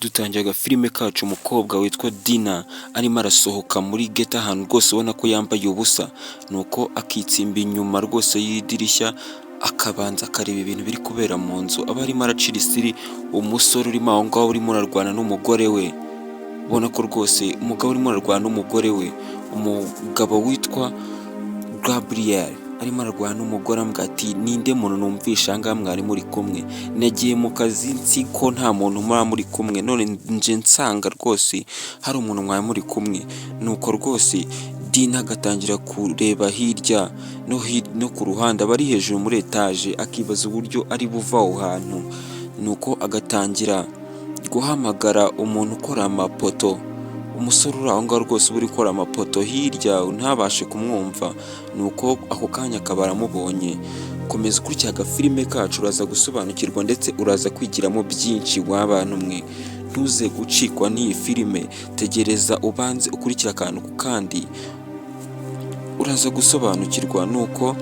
Dutangiye agafilime kacu umukobwa witwa Dina arimo arasohoka muri geti ahantu rwose ubona ko yambaye ubusa, nuko akitsimba inyuma rwose y'idirishya akabanza akareba ibintu biri kubera mu nzu, aba arimo aracira isiri umusore urimo aho ngaho urimo urarwana n'umugore we, ubona ko rwose umugabo urimo ararwana n'umugore we, umugabo witwa Gabriel arimo ararwana n'umugore amubwira ati ninde muntu numvisha aha ngaha mwari muri kumwe, nagiye mu kazi nzi ko nta muntu muba muri kumwe, none nje nsanga rwose hari umuntu mwari muri kumwe, nuko rwose Dina agatangira kureba hirya no ku ruhande, aba ari hejuru muri etaje akibaza uburyo ari buva aho hantu, nuko agatangira guhamagara umuntu ukora amapoto, umusore uri aho ngaho rwose uba uri gukora amapoto hirya ntabashe kumwumva, nuko ako kanya akaba aramubonye. Komeza ukurikira agafilime kacu uraza gusobanukirwa ndetse uraza kwigiramo byinshi wa bantu mwe, ntuze gucikwa n'iyi filime, tegereza ubanze ukurikira akantu ku kandi uraza gusobanukirwa. Nuko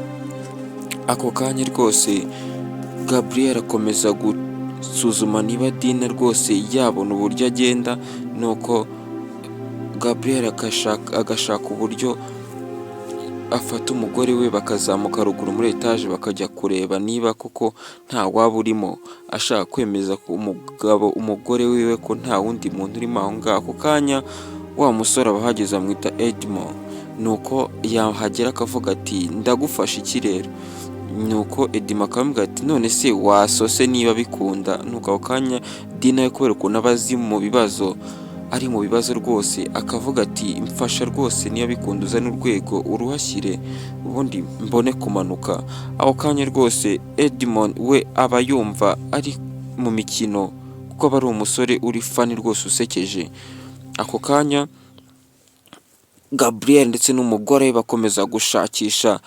ako kanya rwose Gabriel akomeza gusuzuma niba Dina rwose yabona uburyo agenda, nuko Gabriel agashaka uburyo afata umugore we bakazamuka ruguru muri etaje bakajya kureba niba koko nta waba urimo, ashaka kwemeza umugore wiwe ko nta wundi muntu urimo aho ngaho. Ako kanya wa musore aba ahageze amwita Edmond, nuko yahagera akavuga ati ndagufasha iki rero, nuko Edmond akamubwira ati none se wasose niba bikunda, nuko ako kanya Dina we kubera ukuntu aba ari mu bibazo rwose akavuga ati mfasha rwose niba bikunda uzane urwego uruhashyire ubundi mbone kumanuka. Ako kanya rwose Edmond we aba yumva ari mu mikino kuko aba ari umusore uri fani rwose usekeje. Ako kanya Gabriel ndetse n'umugore we bakomeza gushakisha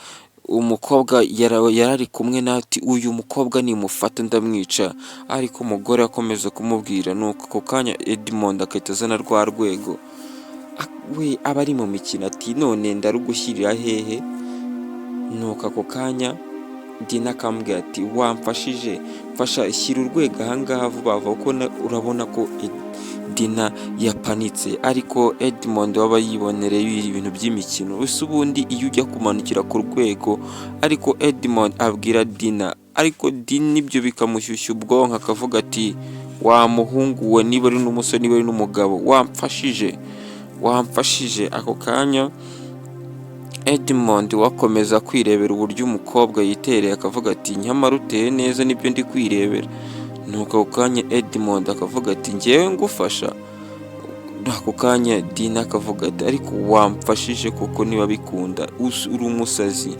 umukobwa yarari kumwe nati uyu mukobwa nimufata ndamwica, ariko umugore akomeza kumubwira, nuko ako kanya Edmond akahita azana rwa rwego, we aba ari mu mikino ati none ndarugushyirira hehe, nuko ako kanya Dina akamubwira ati wamfashije mfasha shyira urwego aha ngaha vuba vuba kuko urabona ko Dina yapanitse, ariko Edmond waba yibonereye ibintu by'imikino, gusa ubundi iyo ujya kumanukira ku rwego, ariko Edmond abwira Dina, ariko Dina ibyo bikamushyushya ubwonko akavuga ati wa muhungu we niba ari n'umusore niba ari n'umugabo wamfashije. Ako kanya Edmond wakomeza kwirebera uburyo umukobwa yitereye akavuga ati nyamara uteye neza nibyo ndi kwirebera, nuko ako kanya Edmond akavuga ati ngewe ngufasha. Ako kanya Dina akavuga ati ariko wamfashije kuko niba bikunda uri umusazi,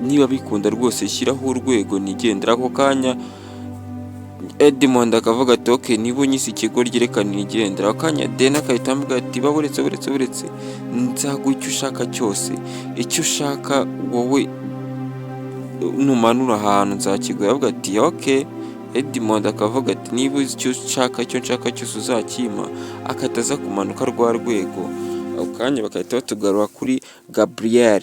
niba bikunda rwose shyiraho urwego nigendera. Ako kanya Edmond akavuga ati okay niba unyise ikigoryi reka nigendera. Ako kanya Dina akahita amubwira ati buretse nzaguha icyo ushaka cyose, icyo ushaka wowe numanura ahantu nzakiguha. Avuga ati okay. Edmond akavuga ati niba uzi icyo nshaka cyose uzakimpa, akahita aza kumanuka rwa rwego. Ako kanya bagahita batugarura kuri Gabriel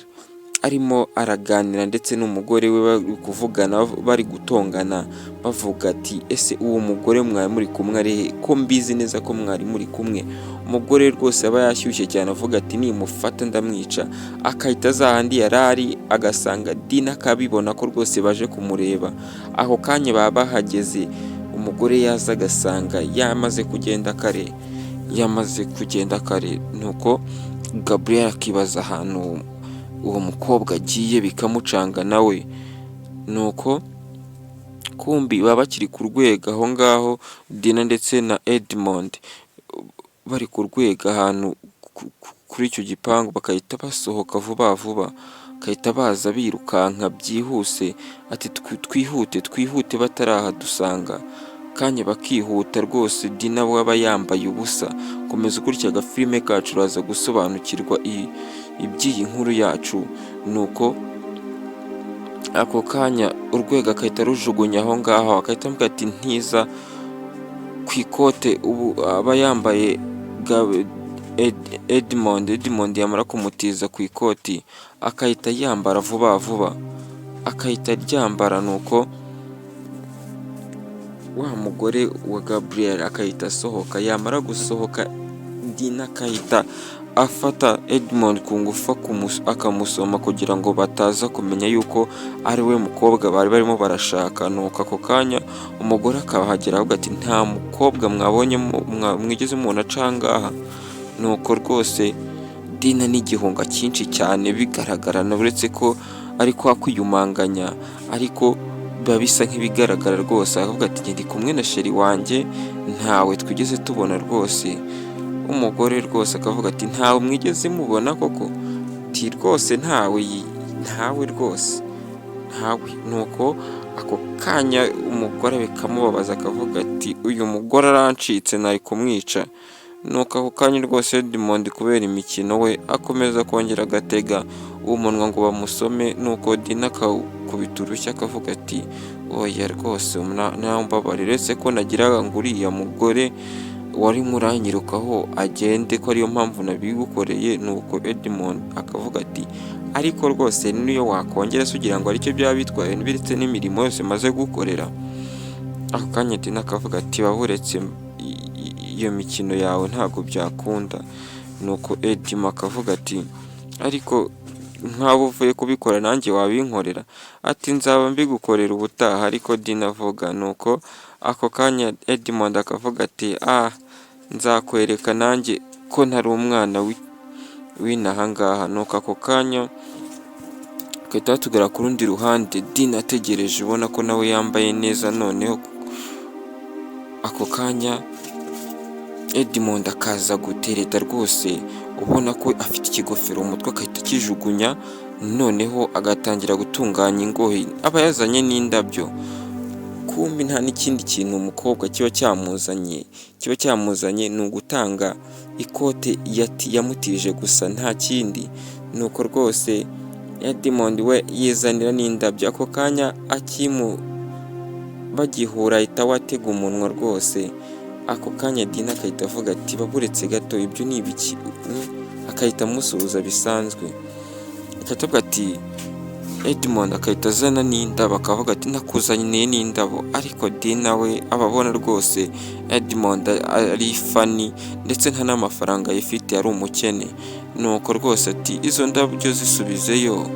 arimo araganira ndetse n'umugore we bari kuvugana bari gutongana, bavuga ati ese uwo mugore mwari muri kumwe ari ko mbizi neza ko mwari muri kumwe. Umugore rwose aba yashyushye cyane avuga ati nimufata ndamwica, akahita azahandi yarari agasanga Dina akabibona ko rwose baje kumureba. Ako kanya baba bahageze, umugore yaza agasanga yamaze kugenda kare, nuko Gabriel akibaza ahantu uwo mukobwa agiye bikamucanga nawe, nuko kumbi baba bakiri ku rwego aho ngaho Dina ndetse na Edmond bari ku rwego ahantu kuri icyo gipangu, bakahita basohoka vuba bakahita baza birukanka byihuse ati twihute batarahadusanga. Kanya bakihuta rwose, Dina we aba yambaye ubusa. Komeza ukurikira agafilime kacu uraza gusobanukirwa iby'iyi nkuru yacu. Nuko ako kanya urwego akahita rujugunya aho ngaho, akahita amubwira ati ntiza ku ikote ubu aba yambaye Edmond yamara kumutiza ku ikoti akahita yambara vuba akahita aryambara, nuko wa mugore wa Gabriel akahita asohoka, yamara gusohoka Dina akahita afata Edmond ku ngufu akamusoma kugira ngo bataza kumenya yuko ari we mukobwa bari barimo barashaka. Nuko ako kanya umugore akahagera avuga ati nta mukobwa mwabonye mwigeze mubona acangaha. Nuko rwose Dina n'igihunga cyinshi cyane bigaragarana, uretse ko ari kwa kwiyumanganya ariko biba bisa nk'ibigaragara rwose. Akavuga ati ndi kumwe na sheri wanjye ntawe twigeze tubona rwose. Umugore rwose akavuga ati ntawe mwigeze mubona koko? Ati rwose ntawe rwose ntawe. Nuko ako kanya umugore bikamubabaza akavuga ati uyu mugore arancitse nari kumwica. Nuko ako kanya rwose Edmond kubera imikino we akomeza kongera agatega umunwa ngo bamusome. Nuko Dina akakubita urushyi akavuga ati oya rwose nawe mbabarira, uretse ko nagiraga ngo uriya mugore wari muranyirukaho agende ko ariyo mpamvu nabigukoreye. Nuko Edmond akavuga ati ariko rwose niyo wakongera se ugira ngo aricyo byaba bitwaye biretse n'imirimo yose maze gukorera. Ako kanya Dina akavuga ati baburetse iyo mikino yawe ntabwo byakunda. Nuko Edmond akavuga ati ariko nk'abo uvuye kubikora nanjye wabinkorera? Ati nzaba mbigukorera ubutaha. Ariko Dina avuga. Nuko ako kanya Edmond akavuga ati nzakwereka nanjye ko ntari umwana w'inaha ngaha. Nuko ako kanya tugahita tugera ku rundi ruhande, Dina ategereje ubona ko nawe yambaye neza. Noneho ako kanya Edmond akaza gutereta rwose, ubona ko afite ikigofero mu mutwe akahita akijugunya, noneho agatangira gutunganya ingohe aba yazanye n'indabyo. Kumbi nta n'ikindi kintu umukobwa kiba cyamuzanye ni ugutanga ikote yamutije gusa nta kindi. Nuko rwose Edmond we yizanira n'indabyo. Ako kanya bagihura ahita watega umunwa rwose. Ako kanya Dina akahita avuga ati baburetse gato ibyo ni ibiki? Akahita amusuhuza bisanzwe. Akahita avuga ati Edmond akahita azana n'indabo akavuga ati nakuzaniye n'indabo. Ariko Dina we ababona rwose Edmond ari fani ndetse nta n'amafaranga yifite, ari umukene. Nuko rwose ati izo ndabyo zisubizeyo,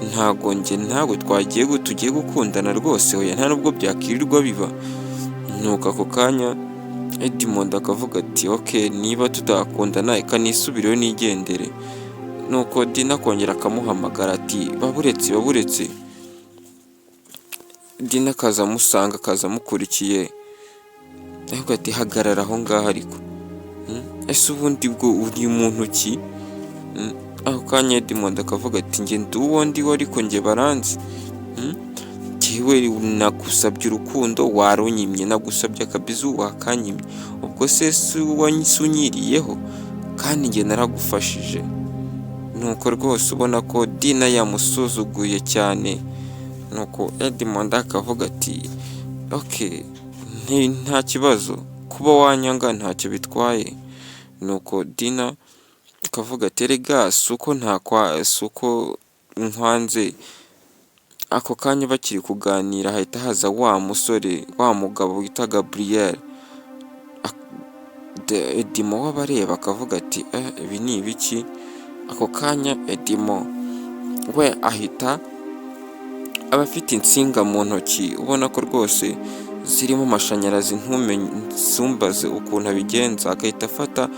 ntago tugiye gukundana rwose, oya nta nubwo byakirirwa biba. Nuko ako kanya Edmond akavuga ati okay niba tudakundana reka nisubireyo nigendere. Nuko Dina akongera akamuhamagara ati baburetse. Dina akaza amusanga, akaza amukurikiye, avuga ati hagarara aho ngaho ariko ese ubundi bwo uri muntu ki? Ako kanya Edmond akavuga ati njye ndi uwo ndiwe ariko njye baranzi. Jyewe nagusabye urukundo warunyimye, nagusabye akabizu wakanyimye, ubwo se wanyisunyiriyeho kandi njye naragufashije. Nuko rwose ubona ko Dina yamusuzuguye cyane. Nuko Edmond akavuga ati okay nta kibazo, kuba wanyanga ntacyo bitwaye. Nuko Dina akavuga ati erega suko nkwanze. Ako kanya bakiri kuganira hahita haza wa musore, wa mugabo wita Gabriel. Edmond w'abareba akavuga ati ibi ni ibiki? Ako kanya Edmond we ahita aba afite insinga mu ntoki, ubona ko rwose zirimo amashanyarazi ntumbaze ukuntu abigenza. Agahita afata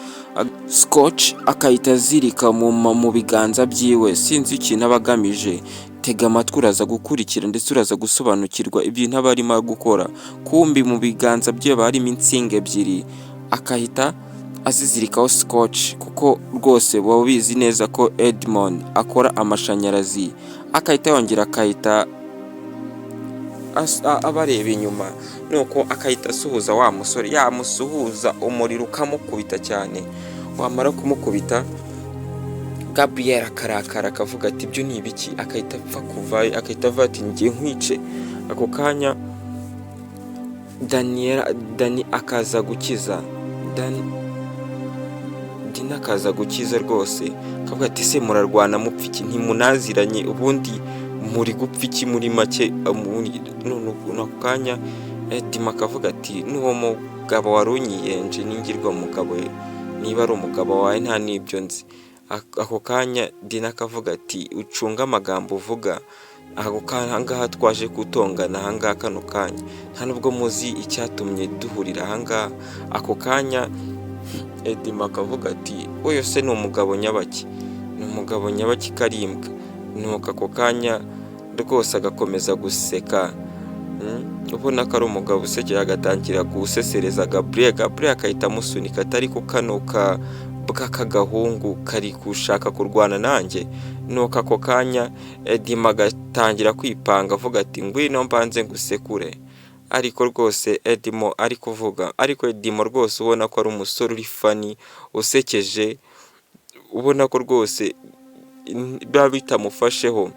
scotch akahita azirika mu biganza byiwe. Sinzi ikintu aba agamije, tega amatwi uraza gukurikira ndetse uraza gusobanukirwa ibintu aba arimo gukora. Kumbi mu biganza bye haba harimo insinga ebyiri, akahita azizirikaho scotch kuko rwose baba bizi neza ko Edmond akora amashanyarazi. Akahita yongera akahita abareba inyuma. Nuko akahita asuhuza wa musore, yamusuhuza umuriro ukamukubita cyane. Wamara kumukubita Gabriel akarakara akavuga ati ibyo ni ibiki? Akahita apfa kuvayo, akahita avuga ati ngiye nkwice. Ako kanya Dani akaza gukiza. Dina akaza gukiza rwose, akavuga ati se murarwana mupfa iki? Ntimunaziranye ubundi muri gupfa iki muri make? Ako kanya Dima akavuga ati n'uwo mugabo wari unyiyenje n'ingirwa mugabo niba ari umugabo wawe nta n'ibyo nzi. Ako kanya Dina akavuga ati ucunge amagambo uvuga, ahangaha twaje kutongana ahangaha kano kanya, nta nubwo muzi icyatumye duhurira ahangaha. Ako kanya Dima akavuga ati uyu se ni umugabo nyabaki, ni umugabo nyabaki karimbwa. Nuko ako kanya rwose agakomeza guseka, ubona ko ari umugabo usekeye, agatangira gusesereza Gabriel akahita amusunika atari ku kano k'agahungu kari gushaka kurwana nanjye. Nuko ako kanya Dima agatangira kwipanga avuga ati ngwino mbanze ngusekure. Ariko rwose Dima ari kuvuga, ariko Dima rwose ubona ko ari umusore uri fani usekeje, ubona ko rwose biba bitamufasheho.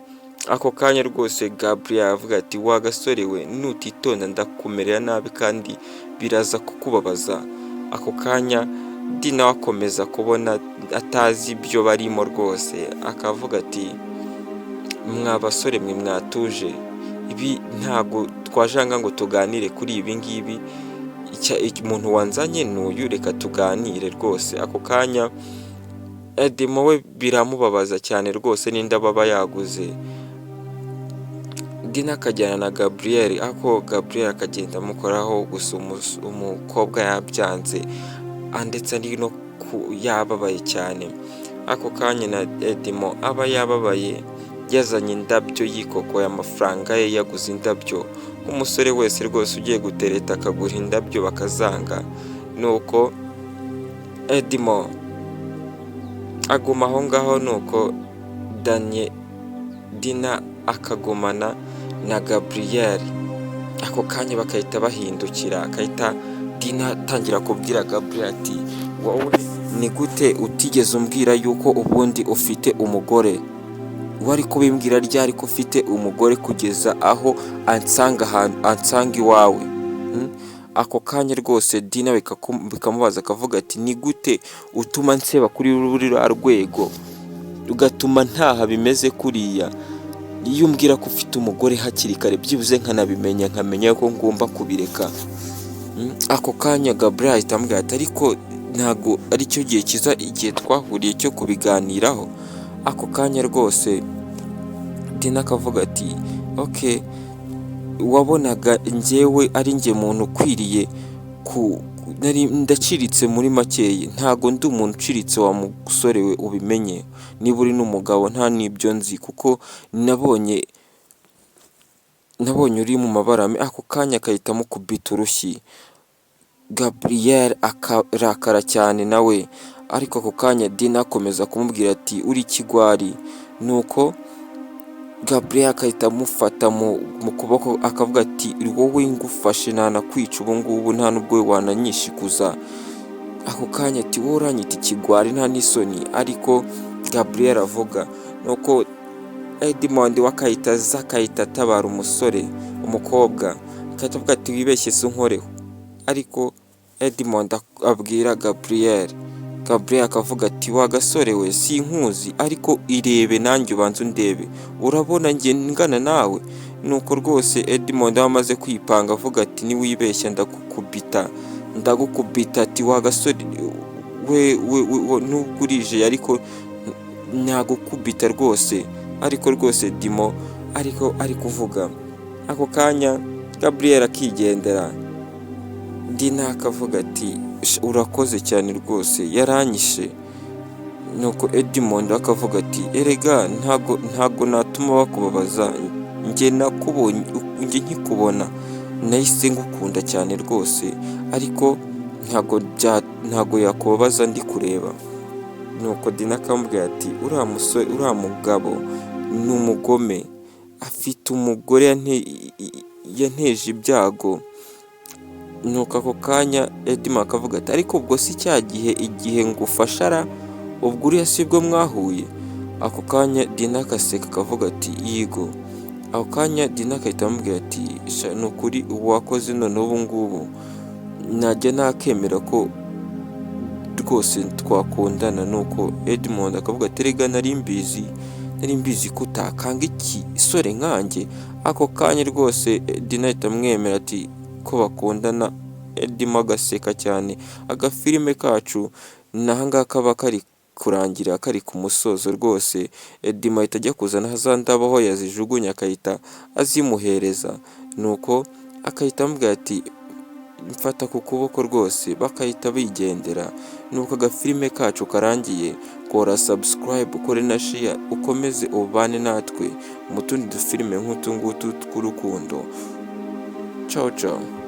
Ako kanya rwose Gabriel avuga ati wa gasore we, nutitonda ndakumerera nabi kandi biraza kukubabaza. Ako kanya Dina akomeza kubona atazi ibyo barimo rwose, akavuga ati mwa basore mwe mwatuje, ibi ntago twajanga ngo tuganire kuri ibi ngibi, umuntu wanzanye n'uyu, reka tuganire rwose. Ako kanya Dima we biramubabaza cyane rwose, n'inda baba yaguze. Dina akajyana na Gabriel, ako Gabriel akagenda amukoraho, gusa umukobwa yabyanze ndetse ari no yababaye cyane. Ako kanya na Dima aba yababaye, yazanye indabyo yikokoye amafaranga ye, yaguze indabyo. Umusore wese rwose ugiye gutereta akagura indabyo bakazanga. Nuko Dima aguma aho ngaho, nuko Dina akagumana na Gabriel. Ako kanya bakahita bahindukira, akahita Dina atangira kubwira Gabriel ati wowe ni gute utigeze umbwira yuko ubundi ufite umugore? Wari kubimbwira ryari ko ufite umugore kugeza aho ansanga iwawe? Ako kanya rwose Dina bikamubaza akavuga ati ni gute utuma nseba kuri ruriya rwego ugatuma ntaha bimeze kuriya? Iyo umbwira ko ufite umugore hakiri kare byibuze nkanabimenya, nkamenya ko ngomba kubireka. Ako kanya Gabriel ahita ambwira ati ariko ntago ari cyo gihe kiza igihe twahuriye cyo kubiganiraho. Ako kanya rwose Dina akavuga ati okay, wabonaga njyewe ari njye muntu ukwiriye ndaciritse muri makeya, ntago ndi umuntu uciritse wa musore we, ubimenye. Niba uri n'umugabo nta n'ibyo nzi, kuko nabonye uri mu mabara. Ako kanya akahita amukubita urushyi. Gabriel akarakara cyane nawe, ariko ako kanya Dina akomeza kumubwira ati uri ikigwari. Nuko Gabriel akahita amufata mu kuboko akavuga ati wowe ngufashe nanakwica ubu ngubu, nta nubwo wananyishikuza. Ako kanya ati wowe uranyita ikigwari nta n'isoni. Ariko Gabriel avuga, nuko Edmond wakahita atabara umukobwa akahita avuga ati wibeshye se unkoreho. Ariko Edmond abwira Gabriel akavuga ati wa gasore we, sinkuzi ariko irebe nanjye ubanza undebe, urabona njye ngana nawe? Nuko rwose Edmond amaze kwipanga avuga ati niwibeshya ndagukubita ati wa gasore we nubwo urije ariko ntagukubita rwose. Ariko rwose Dima ari kuvuga. Ako kanya Gabriel akigendera. Dina akavuga ati urakoze cyane rwose, yaranyishe. Nuko Edmond akavuga ati erega ntago natuma bakubabaza, njye nkikubona nahise ngukunda cyane rwose, ariko ntago yakubabaza ndi kureba. Nuko Dina akamubwira ati uriya mugabo ni umugome, afite umugore yanteje ibyago. Nuko ako kanya Edmond akavuga ati ariko ubwo si cya igihe ngufashara, ubwo uriya si bwo mwahuye? Ako kanya Dina akaseka akavuga ati yigo. Ako kanya Dina akahita amubwira ati ni ukuri ubu wakoze none ubu ngubu najya nakemera ko rwose twakundana. Nuko Edmond akavuga ati erega nari mbizi ko utakanga iki isore nkanjye. Ako kanya rwose Dina ahita amwemera ati ko bakundana, Edimo agaseka cyane. Agafilime kacu ni aha ngaha kaba kari kurangira, kari ku musozo rwose. Edimo ahita ajya kuzana za ndabo aho yazijugunya agahita azimuhereza, nuko agahita amubwira ati mfata ku kuboko rwose, bakahita bigendera. Nuko agafilime kacu karangiye, kora subscribe, ukore na share, ukomeze ubane natwe mu tundi dufilime nk'utu ngutu tw'urukundo. Ciao ciao.